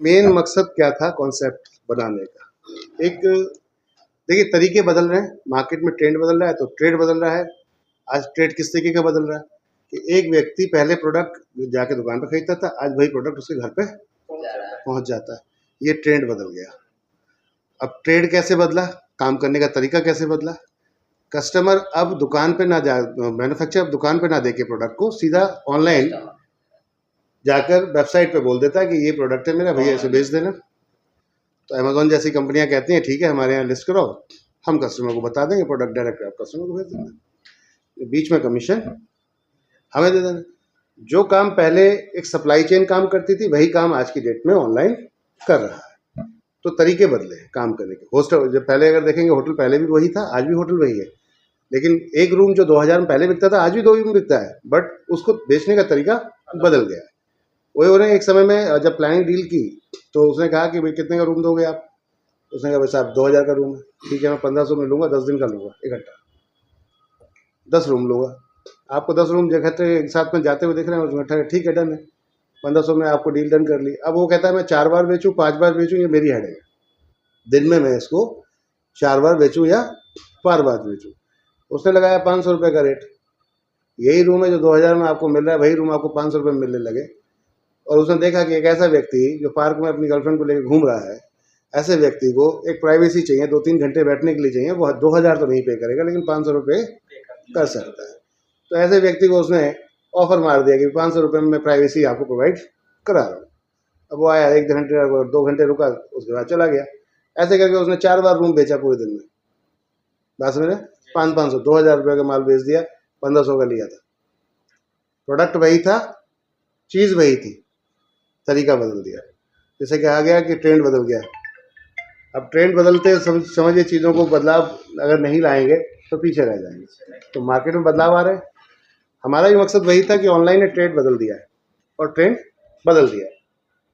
Main मकसद क्या था कॉन्सेप्ट बनाने का? एक देखिए तरीके बदल रहे हैं, मार्केट में ट्रेंड बदल रहा है तो ट्रेड बदल रहा है। आज ट्रेड किस तरीके का बदल रहा है कि एक व्यक्ति पहले प्रोडक्ट जाके दुकान पे खरीदता था, आज वही प्रोडक्ट उसके घर पे पहुंच जाता है। ये ट्रेंड बदल गया। अब ट्रेड कैसे बदला, काम करने का तरीका कैसे बदला? कस्टमर अब दुकान पे ना जा, मैन्युफैक्चरर अब दुकान पे ना देके प्रोडक्ट को सीधा ऑनलाइन जाकर वेबसाइट पे बोल देता है कि ये प्रोडक्ट है मेरा, भैया इसे बेच देना। तो अमेज़न जैसी कंपनियां कहती हैं ठीक है हमारे यहाँ लिस्ट करो, हम कस्टमर को बता देंगे, प्रोडक्ट डायरेक्ट आप कस्टमर को भेज देना, बीच में कमीशन हमें दे देना। जो काम पहले एक सप्लाई चेन काम करती थी वही काम आज की डेट में ऑनलाइन कर रहा है। तो तरीके बदले काम करने के। होस्टल जब पहले अगर देखेंगे होटल पहले भी वही था, आज भी होटल वही है, लेकिन एक रूम जो 2000 में पहले बिकता था आज भी 2 रूम बिकता है, बट उसको बेचने का तरीका बदल गया है। वही उन्हें एक समय में जब प्लानिंग डील की तो उसने कहा कि भाई कितने का रूम दोगे आप? उसने कहा भाई साहब 2000 का रूम है, ठीक है मैं 1500 में लूँगा, 10 दिन का लूँगा इकट्ठा, 10 रूम लूँगा। आपको 10 रूम इकट्ठे एक साथ में जाते हुए देख रहे हैं उसमें, ठीक है डन है, 1500 में आपको डील डन कर ली। अब वो कहता है मैं 4 बार बेचूँ 5 बार बेचूँ, ये मेरी हेडेक है, दिन में मैं इसको 4 बार बेचूँ या 5 बार बेचूँ। उसने लगाया 500 रुपये का रेट। यही रूम है जो 2000 में आपको मिल रहा है, वही रूम आपको 500 रुपये में मिलने लगे। और उसने देखा कि एक ऐसा व्यक्ति जो पार्क में अपनी गर्लफ्रेंड को लेकर घूम रहा है, ऐसे व्यक्ति को एक प्राइवेसी चाहिए, 2-3 घंटे बैठने के लिए चाहिए, वो 2000 तो नहीं पे करेगा लेकिन 500 रुपये कर सकता है। तो ऐसे व्यक्ति को उसने ऑफर मार दिया कि 500 रुपये में मैं प्राइवेसी आपको प्रोवाइड करा रहा हूँ। अब वो आया 1 घंटे 2 घंटे रुका, उसके बाद चला गया। ऐसे करके उसने 4 बार रूम बेचा पूरे दिन में। बस मैंने 500 2000 रुपये का माल बेच दिया, 1500 का लिया था। प्रोडक्ट वही था, चीज़ वही थी, तरीका बदल दिया। जैसे कहा गया कि ट्रेंड बदल गया। अब ट्रेंड बदलते समझिए चीज़ों को बदलाव अगर नहीं लाएंगे तो पीछे रह जाएंगे। तो मार्केट में बदलाव आ रहे हैं। हमारा भी मकसद वही था कि ऑनलाइन ने ट्रेड बदल दिया है और ट्रेंड बदल दिया है।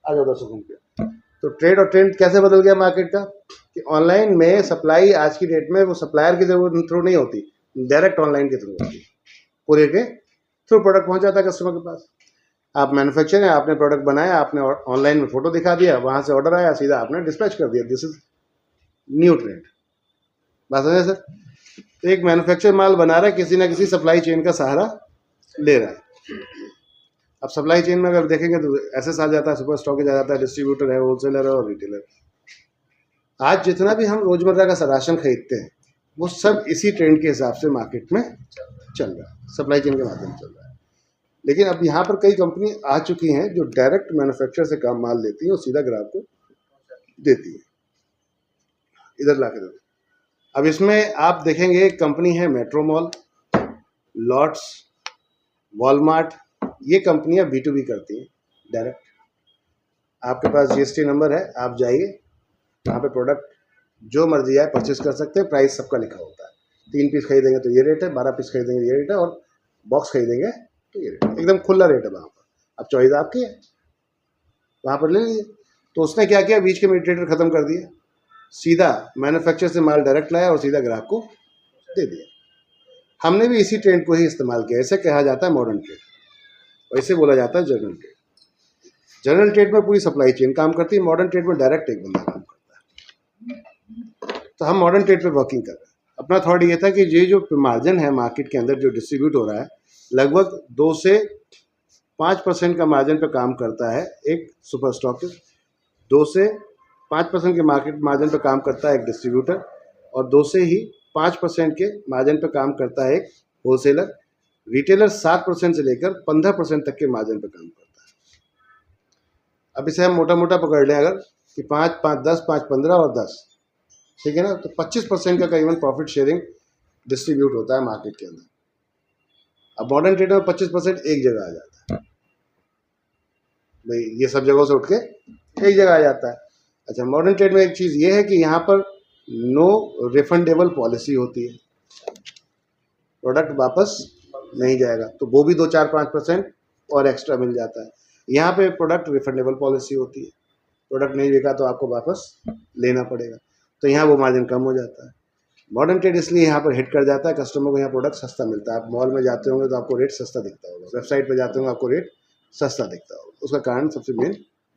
आ जाओ दर्शकों घूम के। तो ट्रेड और ट्रेंड कैसे बदल गया मार्केट का कि ऑनलाइन में सप्लाई आज की डेट में वो सप्लायर की जरूरत थ्रू नहीं होती, डायरेक्ट ऑनलाइन के थ्रू होती है। पूरे के थ्रू प्रोडक्ट पहुंच जाता है कस्टमर के पास। आप मैन्युफैक्चरर हैं, आपने प्रोडक्ट बनाया, आपने ऑनलाइन में फोटो दिखा दिया, वहां से ऑर्डर आया, सीधा आपने डिस्पैच कर दिया। This is new trend. बात समझे सर? तो एक मैन्युफैक्चरर माल बना रहा है, किसी ना किसी सप्लाई चेन का सहारा ले रहा है। अब सप्लाई चेन में अगर देखेंगे तो एसएस आ जाता है, सुपर स्टॉकेज आ जाता है, डिस्ट्रीब्यूटर है, होलसेलर है और रिटेलर। आज जितना भी हम रोजमर्रा का राशन खरीदते हैं वो सब इसी ट्रेंड के हिसाब से मार्केट में चल रहा है, सप्लाई चेन के माध्यम से चल रहा है। लेकिन अब यहाँ पर कई कंपनी आ चुकी हैं जो डायरेक्ट मैन्युफैक्चरर से काम माल लेती हैं और सीधा ग्राहक को देती है, इधर ला के देती है। अब इसमें आप देखेंगे एक कंपनी है मेट्रो मॉल, लॉट्स, वॉलमार्ट, ये कंपनियां B2B करती हैं डायरेक्ट। आपके पास GST नंबर है, आप जाइए वहाँ पे प्रोडक्ट जो मर्जी आए परचेस कर सकते हैं, प्राइस सबका लिखा होता है। 3 पीस खरीदेंगे तो ये रेट है, 12 पीस खरीदेंगे ये रेट है, और बॉक्स खरीदेंगे तो ये रेट है। एकदम खुला रेट है वहाँ पर। अब चॉइस आपकी है, वहाँ पर ले लीजिए। तो उसने क्या किया, बीच के मीडिएटर खत्म कर दिया, सीधा मैन्युफैक्चरर से माल डायरेक्ट लाया और सीधा ग्राहक को दे दिया। हमने भी इसी ट्रेंड को ही इस्तेमाल किया। ऐसे कहा जाता है मॉडर्न ट्रेड, और इसे बोला जाता है जनरल ट्रेड। जनरल ट्रेड में पूरी सप्लाई चेन काम करती है, मॉडर्न ट्रेड में डायरेक्ट एक बंदा काम करता है। तो हम मॉडर्न ट्रेड पे वर्किंग कर रहे हैं। अपना थॉट ये था कि ये जो मार्जिन है मार्केट के अंदर जो डिस्ट्रीब्यूट हो रहा है, लगभग 2 से 5% का मार्जिन पे काम करता है एक सुपर स्टॉक, 2 से 5% के मार्केट मार्जिन पे काम करता है एक डिस्ट्रीब्यूटर, और 2 से ही 5% के मार्जिन पे काम करता है एक होलसेलर। रिटेलर 7% से लेकर 15% तक के मार्जिन पे काम करता है। अब इसे हम मोटा मोटा पकड़ लें अगर कि 5, 5, 10, 5, 15 और 10, ठीक है ना, तो 25% का करीबन प्रॉफिट शेयरिंग डिस्ट्रीब्यूट होता है मार्केट के अंदर। अब मॉडर्न ट्रेड में 25% एक जगह आ जाता है, भाई ये सब जगहों से उठ के एक जगह आ जाता है। अच्छा, मॉडर्न ट्रेड में एक चीज़ ये है कि यहाँ पर नो रिफंडेबल पॉलिसी होती है, प्रोडक्ट वापस नहीं जाएगा, तो वो भी 2, 4, 5% और एक्स्ट्रा मिल जाता है। यहाँ पे प्रोडक्ट रिफंडेबल पॉलिसी होती है, प्रोडक्ट नहीं बिका तो आपको वापस लेना पड़ेगा, तो यहाँ वो मार्जिन कम हो जाता है। मॉडर्न ट्रेड इसलिए यहाँ पर हिट कर जाता है, कस्टमर को यहाँ प्रोडक्ट सस्ता मिलता है। आप मॉल में जाते होंगे तो आपको रेट सस्ता दिखता होगा, वेबसाइट पर जाते होंगे आपको रेट सस्ता दिखता होगा। उसका कारण सबसे मेन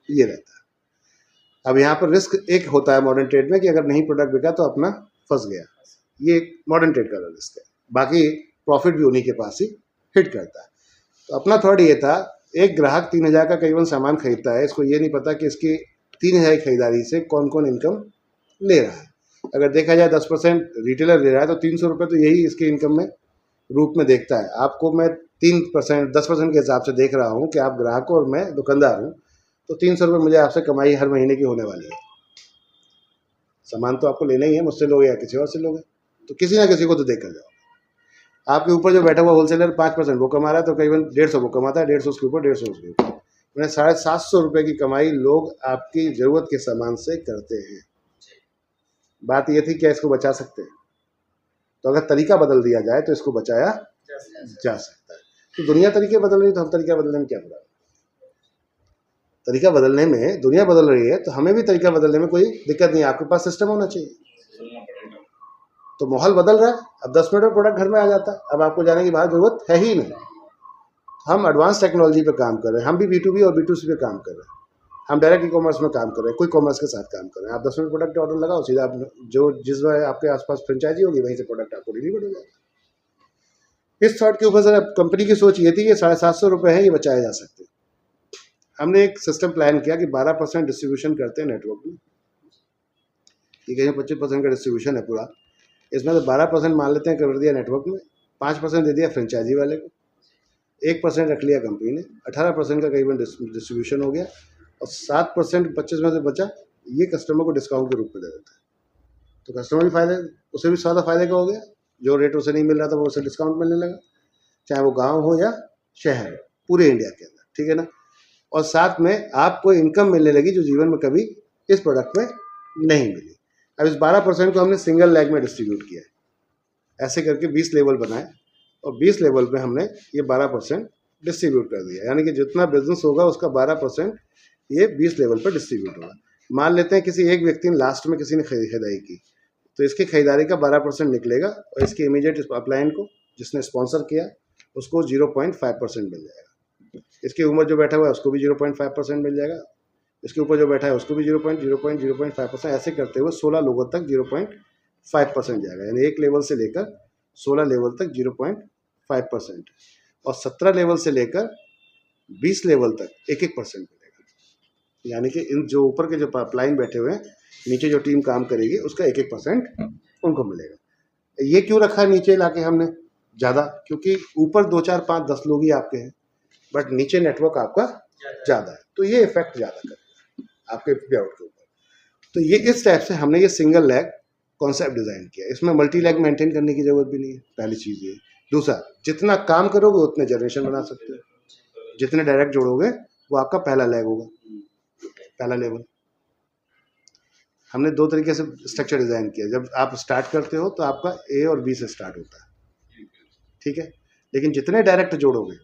ये रहता है। अब यहाँ पर रिस्क एक होता है मॉडर्न ट्रेड में कि अगर नहीं प्रोडक्ट बिका तो अपना फंस गया, ये एक मॉडर्न ट्रेड का रिस्क है। बाकी प्रॉफिट भी उन्हीं के पास ही हिट करता है। तो अपना थॉट ये था, एक ग्राहक 3,000 का करीबन सामान खरीदता है, इसको ये नहीं पता कि इसकी 3,000 की खरीदारी से कौन कौन इनकम ले रहा है। अगर देखा जाए 10% रिटेलर ले रहा है तो 300 रुपये तो यही इसके इनकम में रूप में देखता है। आपको मैं 3% 10% के हिसाब से देख रहा हूँ कि आप ग्राहक हो और मैं दुकानदार हूँ, तो 300 रुपये मुझे आपसे कमाई हर महीने की होने वाली है। सामान तो आपको लेना ही है, मुझसे लोगे या किसी और से लोगे, तो किसी ना किसी को तो देकर जाओ। आपके ऊपर जो बैठा हुआ होलसेलर 5% वो कमा रहा है, तो करीबन 150 वो कमाता है, 150 उसके ऊपर, 150 उसके ऊपर, मैंने 750 रुपये की कमाई लोग आपकी ज़रूरत के सामान से करते हैं। बात ये थी क्या इसको बचा सकते हैं, तो अगर तरीका बदल दिया जाए तो इसको बचाया जा सकता है। तो दुनिया तरीके बदल रही, तो हम तरीका बदलने में क्या बुरा? तरीका बदलने में, दुनिया बदल रही है तो हमें भी तरीका बदलने में कोई दिक्कत नहीं है। आपके पास सिस्टम होना चाहिए। तो माहौल बदल रहा है, अब 10 मिनट में प्रोडक्ट घर में आ जाता है, अब आपको जाने की बाहर जरूरत है ही नहीं। हम एडवांस टेक्नोलॉजी पे काम कर रहे हैं, हम भी B2B और B2C पे काम कर रहे हैं, हम डायरेक्ट ई कॉमर्स में काम कर रहे हैं, कोई कॉमर्स के साथ काम कर रहे हैं। आप 10 मिनट प्रोडक्ट ऑर्डर लगाओ, सीधा आप जो जिस आपके आसपास फ्रेंचाइजी होगी वहीं से प्रोडक्ट आपको डिलीवर हो जाएगा। इस थॉट के ऊपर सर कंपनी की सोच ये थी कि 750 रुपये है, ये बचाए जा सकते। हमने एक सिस्टम प्लान किया कि 12% डिस्ट्रीब्यूशन करते हैं नेटवर्क में, ठीक है, 25% का डिस्ट्रीब्यूशन है पूरा, इसमें तो 12% मान लेते हैं कर दिया नेटवर्क में, 5% दे दिया फ्रेंचाइजी वाले को, 1% रख लिया कंपनी ने, 18% का करीबन डिस्ट्रीब्यूशन हो गया, और 7% 25 में से बचा ये कस्टमर को डिस्काउंट के रूप में दे देता है। तो कस्टमर भी फायदे, उसे भी ज़्यादा फायदे का हो गया, जो रेट उसे नहीं मिल रहा था वो उसे डिस्काउंट मिलने लगा, चाहे वो गाँव हो या शहर, पूरे इंडिया के अंदर, ठीक है ना। और साथ में आपको इनकम मिलने लगी जो जीवन में कभी इस प्रोडक्ट में नहीं मिली। अब इस 12% को हमने सिंगल लेग में डिस्ट्रीब्यूट किया है, ऐसे करके 20 लेवल बनाए, और 20 लेवल पे हमने ये 12% डिस्ट्रीब्यूट कर दिया, यानी कि जितना बिजनेस होगा उसका 12% ये 20 लेवल पर डिस्ट्रीब्यूट होगा। मान लेते हैं किसी एक व्यक्ति ने लास्ट में किसी ने खरीदारी की, तो इसकी खरीदारी का 12% निकलेगा, और इसके इमीडिएट अपलाइन को जिसने स्पॉन्सर किया उसको 0.5% मिल जाएगा। इसकी उम्र जो बैठा हुआ है उसको भी 0.5% मिल जाएगा, इसके ऊपर जो बैठा है उसको भी 0.5%, ऐसे करते हुए 16 लोगों तक 0.5% जाएगा, यानी एक लेवल से लेकर 16 लेवल तक 0.5%, और 17 लेवल से लेकर 20 लेवल तक 1% मिलेगा, यानी कि इन जो ऊपर के जो पाइपलाइन बैठे हुए हैं, नीचे जो टीम काम करेगी उसका 1% उनको मिलेगा। ये क्यों रखा है नीचे लाके हमने ज़्यादा, क्योंकि ऊपर 2 4 5 10 लोग ही आपके हैं, बट नीचे नेटवर्क आपका ज़्यादा है, तो ये इफेक्ट ज़्यादा करेगा आपके पे आउट के ऊपर। तो ये इस टाइप से हमने ये सिंगल लेग कॉन्सेप्ट डिज़ाइन किया। इसमें मल्टी लेग मेंटेन करने की ज़रूरत भी नहीं है, पहली चीज़ ये। दूसरा, जितना काम करोगे उतने जनरेशन बना सकते हो, जितने डायरेक्ट जोड़ोगे वो आपका पहला लेग होगा, पहला लेवल। हमने 2 तरीके से स्ट्रक्चर डिज़ाइन किया। जब आप स्टार्ट करते हो तो आपका A और B से स्टार्ट होता है, ठीक है, लेकिन जितने डायरेक्ट जोड़ोगे,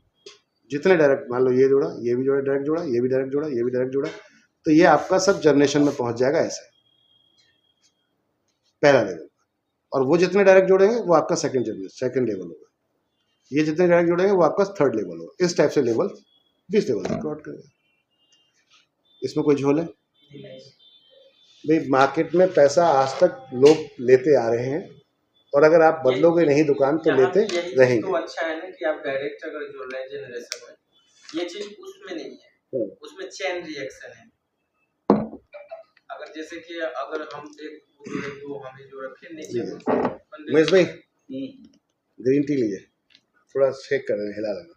जितने डायरेक्ट, मान लो ये जोड़ा, ये भी जोड़ा डायरेक्ट जोड़ा, ये भी डायरेक्ट जोड़ा, ये भी डायरेक्ट जोड़ा, तो ये आपका सब जनरेशन में पहुंच जाएगा ऐसे, पहला लेवल। और वो जितने डायरेक्ट जोड़ेंगे वो आपका सेकंड लेवल होगा, ये जितने डायरेक्ट जोड़ेंगे वो आपका थर्ड लेवल होगा। इस टाइप से लेवल 20 लेवल तक प्लॉट करेगा। इसमें कोई झोल है भाई? मार्केट में पैसा आज तक लोग लेते आ रहे हैं, और अगर आप बदलोगे नहीं दुकान तो लेते रहेंगे। तो अच्छा है ना कि आप डायरेक्ट अगर जोड़ रहे हैं जनरेशन में, ये चीज उसमें नहीं है, उसमें चेन रिएक्शन है। अगर जैसे कि अगर हम एक दो हमें जो रखे नीचे महेश भाई, ग्रीन टी लीजिए, थोड़ा शेक कर रहे हैं, हिला लेना।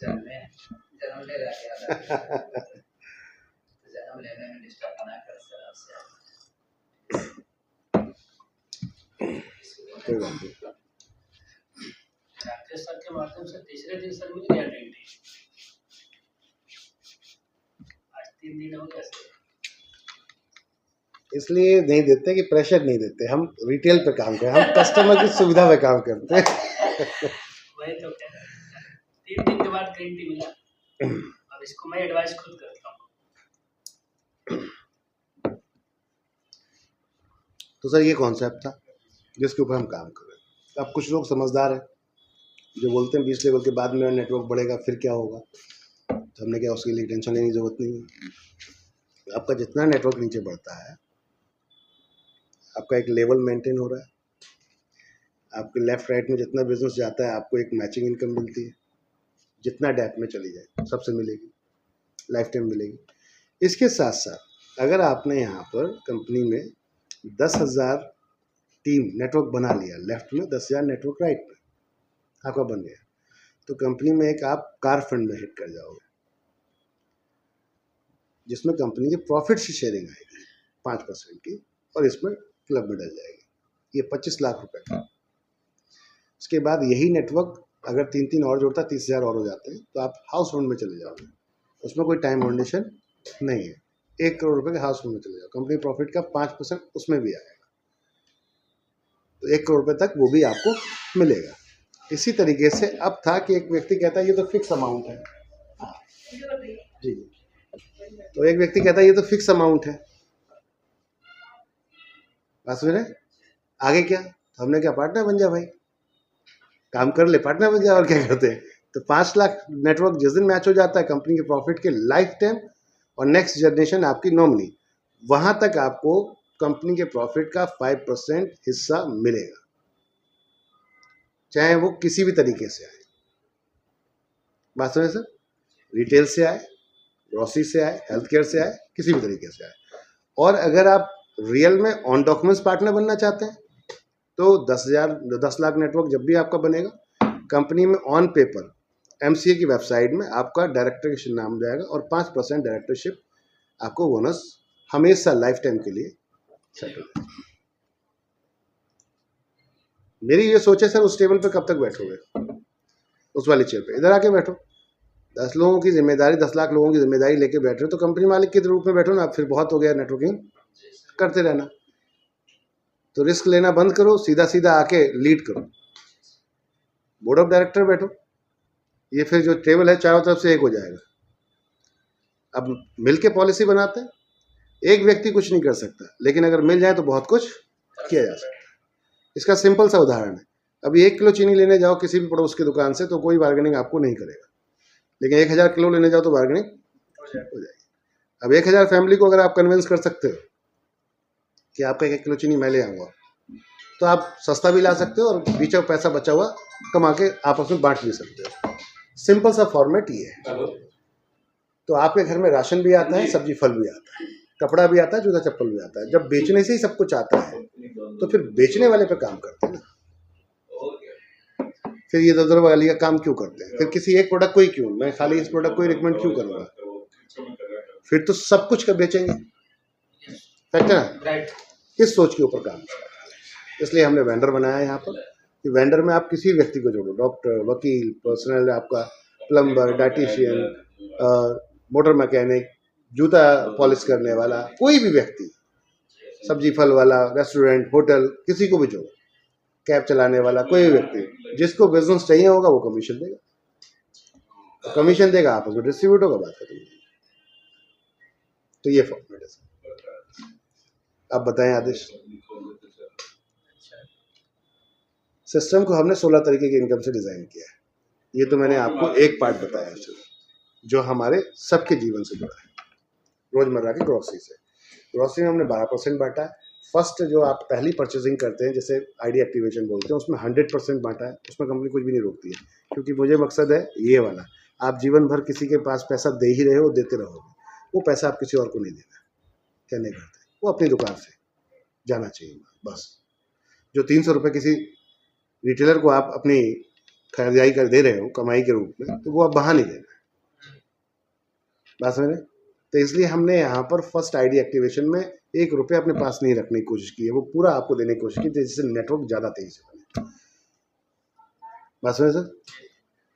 जन्म ले जन्म लेने में डिस्टर्ब ना कर सर आपसे। राकेश सर के माध्यम से तीसरे दिन सर मिल गया ड्यूटी, आज 3 दिन हो गया सर। इसलिए नहीं देते कि प्रेशर नहीं देते, हम रिटेल पे काम करते हैं, हम कस्टमर की सुविधा पे काम करते हैं। वही तो कह रहा हूं, 3 दिन के बाद ग्रीन टी मिला, अब इसको मैं एडवाइस खुद करता हूँ। तो तो सर ये कॉन्सेप्ट था जिसके ऊपर हम काम कर रहे हैं। अब कुछ लोग समझदार हैं जो बोलते हैं 20 लेवल के बाद मेरा नेटवर्क बढ़ेगा फिर क्या होगा, तो हमने क्या उसके लिए टेंशन लेने की ज़रूरत नहीं है। आपका जितना नेटवर्क नीचे बढ़ता है आपका एक लेवल मेंटेन हो रहा है, आपके लेफ्ट राइट में जितना बिजनेस जाता है आपको एक मैचिंग इनकम मिलती है, जितना डैप में चली जाए सबसे मिलेगी, लाइफ टाइम मिलेगी। इसके साथ साथ अगर आपने यहाँ पर कंपनी में 10,000 टीम नेटवर्क बना लिया, लेफ्ट में 10,000 नेटवर्क राइट में आपका बन गया, तो कंपनी में एक आप कार फंड में हिट कर जाओगे जिसमें कंपनी के प्रॉफिट से शेयरिंग आएगी 5% की, और इसमें क्लब में डल जाएगी, ये 25 लाख रुपए का। उसके बाद यही नेटवर्क अगर 3-3 और जोड़ता 30,000 और हो जाते हैं, तो आप हाउस होल्ड में चले जाओगे, उसमें कोई टाइम बाउंडेशन नहीं है। 1 करोड़ रुपए के हाउस होल्ड में चले जाओ, कंपनी प्रॉफिट का 5% उसमें भी आएगा, तो 1 करोड़ रुपए तक वो भी आपको मिलेगा। इसी तरीके से अब था कि एक व्यक्ति कहता है ये तो फिक्स अमाउंट है जी, तो एक व्यक्ति कहता है ये तो फिक्स अमाउंट है, बस मेरे आगे क्या, तो हमने क्या पार्टनर बन जा भाई, काम कर ले, पार्टनर बन जा, और क्या करते हैं। तो 5 लाख नेटवर्क जिस दिन मैच हो जाता है कंपनी के प्रॉफिट के लाइफ टाइम और नेक्स्ट जनरेशन आपकी नॉमिनी, वहां तक आपको कंपनी के प्रॉफिट का 5% हिस्सा मिलेगा, चाहे वो किसी भी तरीके से आए। बात समझे सर, रिटेल से आए, ग्रोसरी से आए, हेल्थ केयर से आए, किसी भी तरीके से आए। और अगर आप रियल में ऑन डॉक्यूमेंट्स पार्टनर बनना चाहते हैं तो 10 लाख नेटवर्क जब भी आपका बनेगा, कंपनी में ऑन पेपर MCA की वेबसाइट में आपका डायरेक्टर नाम जाएगा और 5% डायरेक्टरशिप आपको बोनस हमेशा लाइफ टाइम के लिए सेटल है। मेरी ये सोच है सर, उस टेबल पे कब तक बैठोगे, उस वाली चेयर पे इधर आके बैठो, 10 लोगों की जिम्मेदारी, 10 लाख लोगों की जिम्मेदारी लेके बैठ रहे हो तो कंपनी मालिक के रूप में बैठो ना, फिर बहुत हो गया नेटवर्किंग करते रहना। तो रिस्क लेना बंद करो, सीधा सीधा आके लीड करो, बोर्ड ऑफ डायरेक्टर बैठो, ये फिर जो टेबल है चारों तरफ से एक हो जाएगा। अब मिलके पॉलिसी बनाते हैं, एक व्यक्ति कुछ नहीं कर सकता, लेकिन अगर मिल जाए तो बहुत कुछ किया जा सकता है। इसका सिंपल सा उदाहरण है, अभी 1 किलो चीनी लेने जाओ किसी भी पड़ोस की दुकान से तो कोई बार्गेनिंग आपको नहीं करेगा, लेकिन 1000 किलो लेने जाओ तो बार्गेनिंग हो जाएगी। अब 1000 फैमिली को अगर आप कन्विंस कर सकते हो कि आपका 1 किलो चीनी मैं ले आऊँगा, तो आप सस्ता भी ला सकते हो और बीच में पैसा बचा हुआ कमा के आपस में बांट भी सकते हो। सिंपल सा फॉर्मेट ये है। तो आपके घर में राशन भी आता है, सब्जी फल भी आता है, कपड़ा भी आता है, जूता चप्पल भी आता है। जब बेचने से ही सब कुछ आता है तो फिर बेचने वाले पे काम करते हैं ना, फिर ये दर वाली का काम क्यों करते हैं, फिर किसी एक प्रोडक्ट को ही क्यों, मैं खाली इस प्रोडक्ट को ही रिकमेंड क्यों करूँगा, फिर तो सब कुछ का बेचेंगे, फैक्ट है ना। इस सोच के ऊपर काम किया, इसलिए हमने वेंडर बनाया यहाँ पर कि वेंडर में आप किसी व्यक्ति को जोड़ो, डॉक्टर, वकील, पर्सनल आपका प्लम्बर, डाइटिशियन, मोटर मैकेनिक, जूता पॉलिश करने वाला, कोई भी व्यक्ति, सब्जी फल वाला, रेस्टोरेंट, होटल, किसी को भी जोड़ो, कैब चलाने वाला, कोई भी व्यक्ति जिसको बिजनेस चाहिए होगा वो कमीशन देगा, तो कमीशन देगा, आपस में डिस्ट्रीब्यूट होगा, बात करेंगे। तो ये फॉर्मेट है। आप बताएं आदेश। सिस्टम को हमने 16 तरीके की इनकम से डिजाइन किया है, ये तो मैंने आपको एक पार्ट बताया जो हमारे सबके जीवन से जुड़ा है, रोजमर्रा की ग्रोसरी से। ग्रोसरी में हमने 12% बांटा है। फर्स्ट जो आप पहली परचेजिंग करते हैं, जैसे आईडी एक्टिवेशन बोलते हैं, उसमें 100% बांटा है, उसमें कंपनी कुछ भी नहीं रोकती है, क्योंकि मुझे मकसद है ये वाला, आप जीवन भर किसी के पास पैसा दे ही रहे हो, देते रहोगे, वो पैसा आप किसी और को नहीं देना, क्या नहीं करते, वो अपनी दुकान से जाना चाहिए बस। जो 300 रुपये किसी रिटेलर को आप अपनी खरीदारी कर दे रहे हो कमाई के रूप में, तो वो आप बहा नहीं देना, बात समझ रहे। तो इसलिए हमने यहाँ पर फर्स्ट आईडी एक्टिवेशन में 1 रुपया अपने पास नहीं रखने की कोशिश की है, वो पूरा आपको देने की कोशिश की जिससे नेटवर्क ज़्यादा तेजी से बने, बात समझ सर।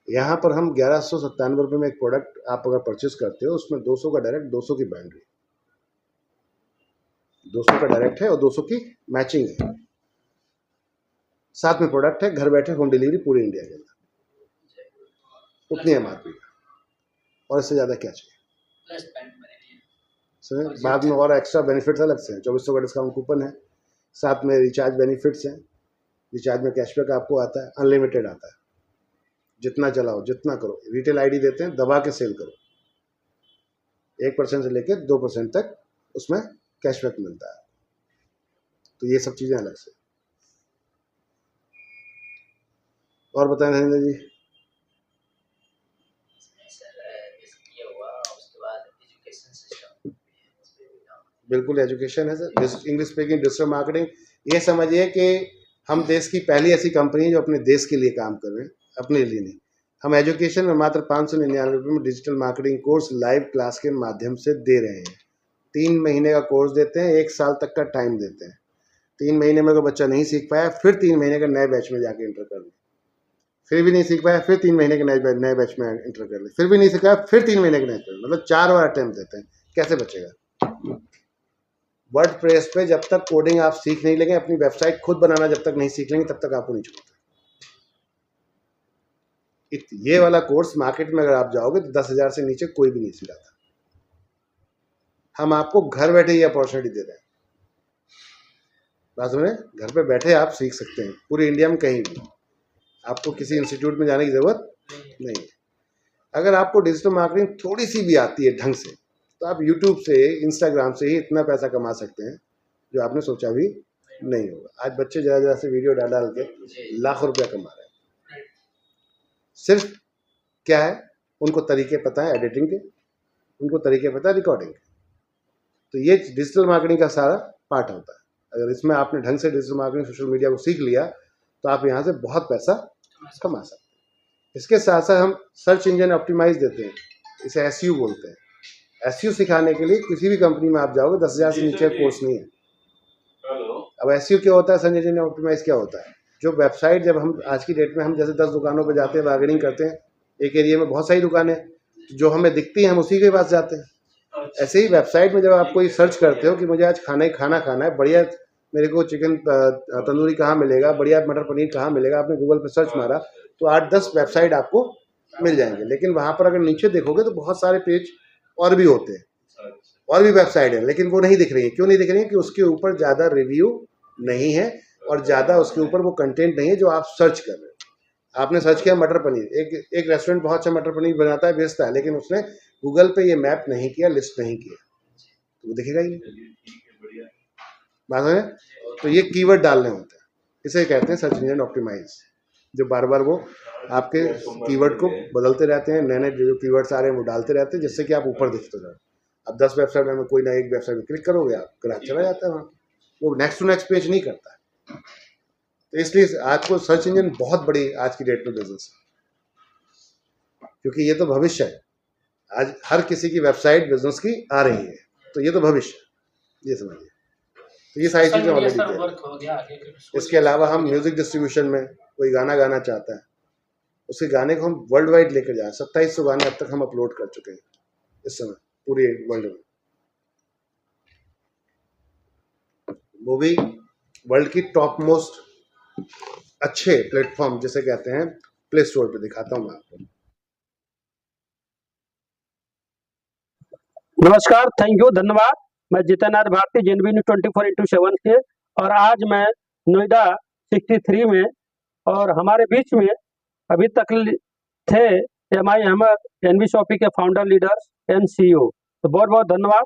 यहाँ पर हम 1197 रुपये में एक प्रोडक्ट आप अगर परचेज करते हो, उसमें 200 का डायरेक्ट, 200 की बाइंड्री, 200 का डायरेक्ट है और 200 की मैचिंग है, साथ में प्रोडक्ट है, घर बैठे होम डिलीवरी पूरे इंडिया के अंदर, उतनी MRP का, और इससे ज़्यादा क्या चाहिए सर। बाद में और एक्स्ट्रा बेनिफिट्स अलग से हैं, 2400 का डिस्काउंट कूपन है, साथ में रिचार्ज बेनिफिट्स हैं, रिचार्ज में कैशबैक आपको आता है, अनलिमिटेड आता है, जितना चलाओ जितना करो। रिटेल आईडी देते हैं, दबा के सेल करो, 1% से लेकर 2% तक उसमें कैशबैक मिलता है। तो ये सब चीज़ें अलग से। और बताएं धनेंद्र जी। बिल्कुल एजुकेशन है sir, English speaking, digital marketing. ये समझिए कि हम देश की पहली ऐसी कंपनी है जो अपने देश के लिए काम कर रहे हैं, अपने लिए नहीं। हम एजुकेशन में मात्र 599 रुपये में digital marketing course live class के माध्यम से दे रहे हैं। 3 महीने का कोर्स देते हैं, 1 साल तक का टाइम देते हैं। 3 महीने में अगर बच्चा नहीं सीख पाया, फिर 3 महीने का नए बैच में जाके इंटर कर ले, फिर भी नहीं सीख पाया, फिर 3 महीने के नए बैच में इंटर कर ले, फिर भी नहीं सीखा, फिर 3 महीने के नए बैच, मतलब 4 बार अटेम्प्ट देते हैं। कैसे बचेगा? वर्डप्रेस पे जब तक कोडिंग आप सीख नहीं लेंगे, अपनी वेबसाइट खुद बनाना जब तक नहीं सीख लेंगे, तब तक आपको नहीं छोड़ते। ये वाला कोर्स मार्केट में अगर आप जाओगे तो 10,000 से नीचे कोई भी नहीं सिखाता। हम आपको घर बैठे ये अपॉर्चुनिटी दे रहे हैं। बात में घर पे बैठे आप सीख सकते हैं, पूरे इंडिया में कहीं भी। आपको किसी इंस्टीट्यूट में जाने की ज़रूरत नहीं है। अगर आपको डिजिटल मार्केटिंग थोड़ी सी भी आती है ढंग से, तो आप यूट्यूब से, इंस्टाग्राम से ही इतना पैसा कमा सकते हैं जो आपने सोचा भी नहीं होगा। आज बच्चे ज़रा ज़रा से वीडियो डाल डाल के लाखों रुपया कमा रहे हैं। सिर्फ क्या है, उनको तरीके पता है एडिटिंग के, उनको तरीके पता है रिकॉर्डिंग के। तो ये डिजिटल मार्केटिंग का सारा पार्ट होता है। अगर इसमें आपने ढंग से डिजिटल मार्केटिंग, सोशल मीडिया को सीख लिया, तो आप यहाँ से बहुत पैसा कमा सकते हैं। इसके साथ साथ हम सर्च इंजन ऑप्टिमाइज देते हैं, इसे एसईओ बोलते हैं। एसईओ सिखाने के लिए किसी भी कंपनी में आप जाओगे 10,000 से नीचे कोर्स नहीं है। अब एसईओ क्या होता है, सर्च इंजन ऑप्टिमाइज क्या होता है? जो वेबसाइट, जब हम आज की डेट में हम जैसे 10 दुकानों पर जाते हैं, बार्गेनिंग करते हैं, एक एरिया में बहुत सारी दुकानें, जो हमें दिखती हैं हम उसी के पास जाते हैं। ऐसे ही वेबसाइट में जब आप कोई सर्च करते हो कि मुझे आज खाना खाना है, बढ़िया मेरे को चिकन तंदूरी कहाँ मिलेगा, बढ़िया मटर पनीर कहाँ मिलेगा, आपने गूगल पर सर्च मारा तो 8-10 वेबसाइट आपको मिल जाएंगे। लेकिन वहाँ पर अगर नीचे देखोगे तो बहुत सारे पेज और भी होते हैं, और भी वेबसाइट है, लेकिन वो नहीं दिख रही है। क्यों नहीं दिख रही है? कि उसके ऊपर ज़्यादा रिव्यू नहीं है और ज़्यादा उसके ऊपर वो कंटेंट नहीं है जो आप सर्च कर रहे हो। आपने सर्च किया मटर पनीर, एक रेस्टोरेंट बहुत अच्छा मटर पनीर बनाता है, बेचता है, लेकिन उसने गूगल पे ये मैप नहीं किया, लिस्ट नहीं किया, तो वो दिखेगा ही नहीं। बात है। तो ये कीवर्ड डालने होते हैं, इसे कहते हैं सर्च इंजन ऑप्टिमाइज, जो बार बार वो आपके कीवर्ड को बदलते रहते हैं, नए नए जो कीवर्ड्स आ रहे हैं वो डालते रहते हैं, जिससे कि आप ऊपर दिखते रहो। अब 10 वेबसाइट में कोई ना एक वेबसाइट में क्लिक करोगे, आप ग्राहक चला जाता है वहाँ, वो नेक्स्ट टू नेक्स्ट पेज नहीं करता है। तो इसलिए आज को सर्च इंजन बहुत बड़ी आज की डेट में बिजनेस है, क्योंकि ये तो भविष्य है। आज हर किसी की वेबसाइट बिजनेस की आ रही है, तो ये तो भविष्य है, ये समझिए। तो ये सारी चीज़ें ऑलरेडी। इसके अलावा हम म्यूजिक डिस्ट्रीब्यूशन में, कोई गाना गाना चाहता है, उसके गाने को हम वर्ल्ड वाइड लेकर जाए। 2700 गाने अब तक हम अपलोड कर चुके हैं इस समय पूरे वर्ल्ड में। वो भी वर्ल्ड की टॉप मोस्ट अच्छे प्लेटफॉर्म जिसे कहते हैं प्ले स्टोर पे, दिखाता हूँ मैं आपको। नमस्कार, थैंक यू, धन्यवाद। मैं Jitendra R Bharati, JNB news 24x7 के, और आज मैं नोएडा 63 में, और हमारे बीच में अभी तक थे एमआई अहमद, एनबी शॉपी के फाउंडर, लीडर्स एंड सीईओ। तो बहुत बहुत धन्यवाद।